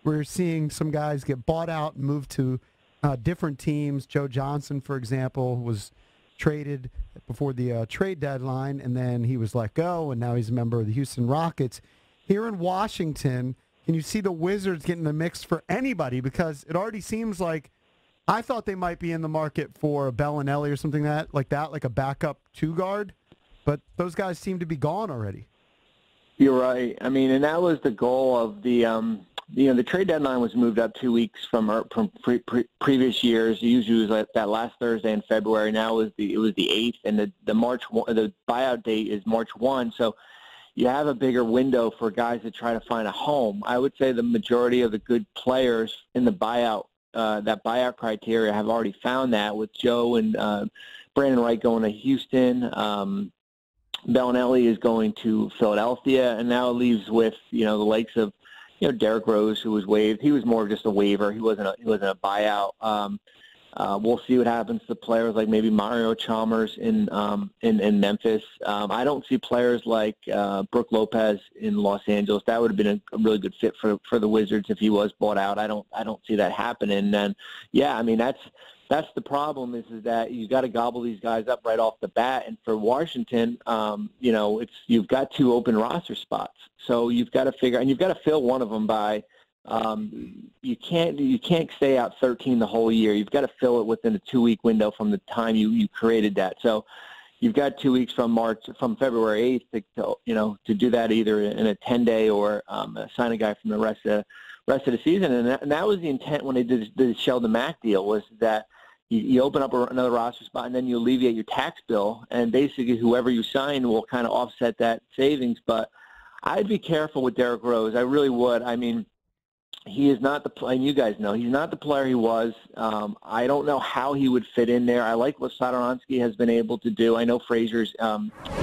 we're seeing some guys get bought out and moved to different teams. Joe Johnson, for example, was traded before the trade deadline, and then he was let go, and now he's a member of the Houston Rockets. Here in Washington, can you see the Wizards getting the mix for anybody? Because it already seems like I thought they might be in the market for a Bellinelli or something like that, like a backup two-guard, but those guys seem to be gone already. You're right. I mean, and that was the goal of the the trade deadline was moved up 2 weeks from previous years. Usually it was like that last Thursday in February. Now it was the 8th, and the buyout date is March 1. So you have a bigger window for guys to try to find a home. I would say the majority of the good players in the buyout, that buyout criteria, have already found that, with Joe and Brandon Wright going to Houston. Bellinelli is going to Philadelphia, and now it leaves with the likes of Derrick Rose, who was waived. He was more of just a waiver. He wasn't a buyout. We'll see what happens to players like maybe Mario Chalmers in Memphis. I don't see players like Brook Lopez in Los Angeles. That would have been a really good fit for the Wizards if he was bought out. I don't see that happening. And yeah, I mean that's the problem is that you got to gobble these guys up right off the bat. And for Washington, you've got 2 open roster spots, so you've got to figure, and you've got to fill one of them by. You can't stay out 13 the whole year. You've got to fill it within a 2-week window from the time you created that. So you've got 2 weeks from February 8th to do that either in a 10-day or sign a guy from the rest of the season. And that was the intent when they did the Sheldon Mack deal, was that you open up another roster spot and then you alleviate your tax bill, and basically whoever you sign will kind of offset that savings. But I'd be careful with Derrick Rose. I really would. I mean, he is not and you guys know, he's not the player he was. I don't know how he would fit in there. I like what Satoransky has been able to do. I know Frazier's,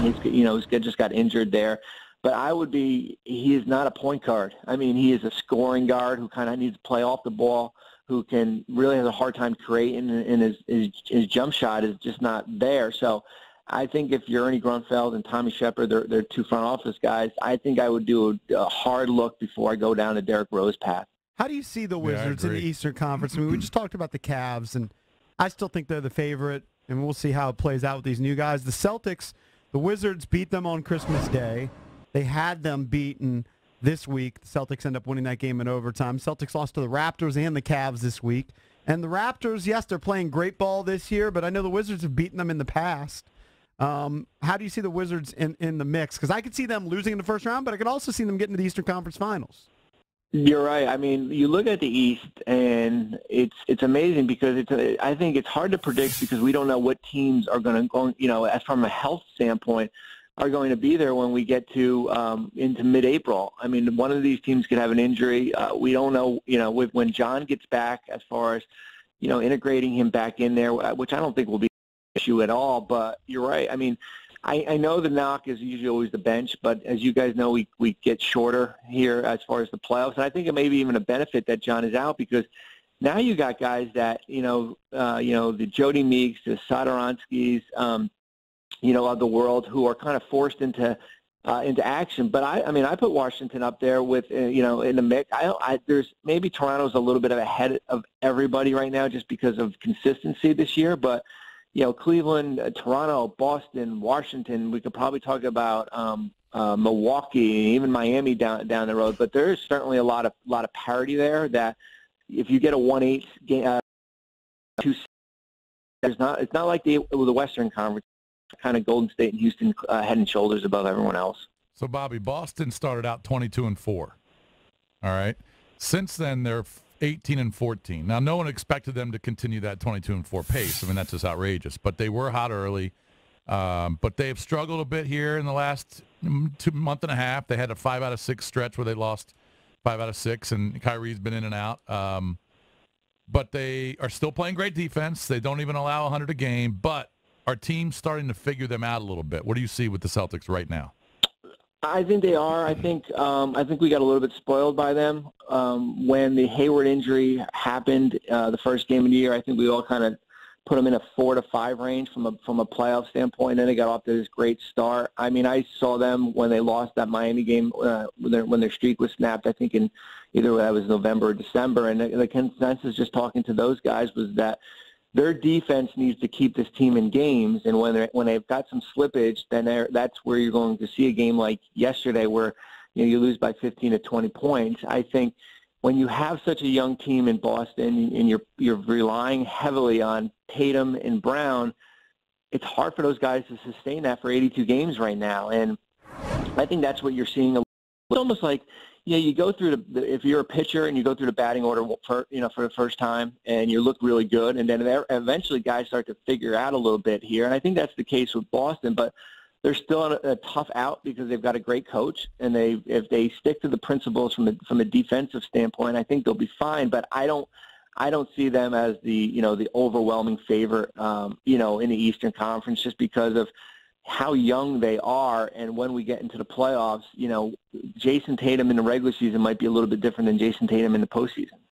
he's just got injured there. But he is not a point guard. I mean, he is a scoring guard who kind of needs to play off the ball, who can really has a hard time creating, and his jump shot is just not there. So I think if you're Ernie Grunfeld and Tommy Shepard, they're 2 front office guys, I think I would do a hard look before I go down the Derrick Rose path. How do you see the Wizards in the Eastern Conference? I mean, we just talked about the Cavs, and I still think they're the favorite, and we'll see how it plays out with these new guys. The Celtics, the Wizards beat them on Christmas Day. They had them beaten this week. The Celtics end up winning that game in overtime. Celtics lost to the Raptors and the Cavs this week. And the Raptors, yes, they're playing great ball this year, but I know the Wizards have beaten them in the past. How do you see the Wizards in the mix? Because I could see them losing in the first round, but I could also see them getting to the Eastern Conference Finals. You're right. I mean, you look at the East, and it's amazing because I think it's hard to predict because we don't know what teams are going to, as from a health standpoint, are going to be there when we get to into mid-April. I mean, one of these teams could have an injury. We don't know, when John gets back, as far as, integrating him back in there, which I don't think will be an issue at all. But you're right. I mean, I know the knock is usually always the bench, but as you guys know, we get shorter here as far as the playoffs. And I think it may be even a benefit that John is out, because now you got guys that, the Jody Meeks, the Satoranskis, of the world, who are kind of forced into action. But I put Washington up there with, in the mix. There's maybe Toronto's a little bit ahead of everybody right now just because of consistency this year. But, Cleveland, Toronto, Boston, Washington, we could probably talk about Milwaukee, even Miami down the road. But there is certainly a lot of parity there that if you get a 1-8 game, it's not like the Western Conference. Kind of Golden State and Houston head and shoulders above everyone else. So, Bobby, Boston started out 22-4. All right. Since then, they're 18-14. Now, no one expected them to continue that 22-4 pace. I mean, that's just outrageous. But they were hot early. But they have struggled a bit here in the last month and a half. They had a 5 out of 6 stretch where they lost 5 out of 6, and Kyrie's been in and out. But they are still playing great defense. They don't even allow 100 a game. But our team's starting to figure them out a little bit. What do you see with the Celtics right now? I think they are. I think we got a little bit spoiled by them. When the Hayward injury happened, the first game of the year, I think we all kind of put them in a 4 to 5 range from a playoff standpoint. Then they got off to this great start. I mean, I saw them when they lost that Miami game when their streak was snapped. I think in either that was November or December. And the consensus, just talking to those guys, was that their defense needs to keep this team in games. And when they've got some slippage, then that's where you're going to see a game like yesterday where you lose by 15 to 20 points. I think when you have such a young team in Boston and you're relying heavily on Tatum and Brown, it's hard for those guys to sustain that for 82 games right now. And I think that's what you're seeing. It's almost like, you go through if you're a pitcher and you go through the batting order for the first time and you look really good, and then eventually guys start to figure out a little bit here. And I think that's the case with Boston, but they're still on a tough out because they've got a great coach, and if they stick to the principles from a defensive standpoint, I think they'll be fine. But I don't see them as the overwhelming favorite in the Eastern Conference, just because of how young they are. And when we get into the playoffs, Jason Tatum in the regular season might be a little bit different than Jason Tatum in the postseason.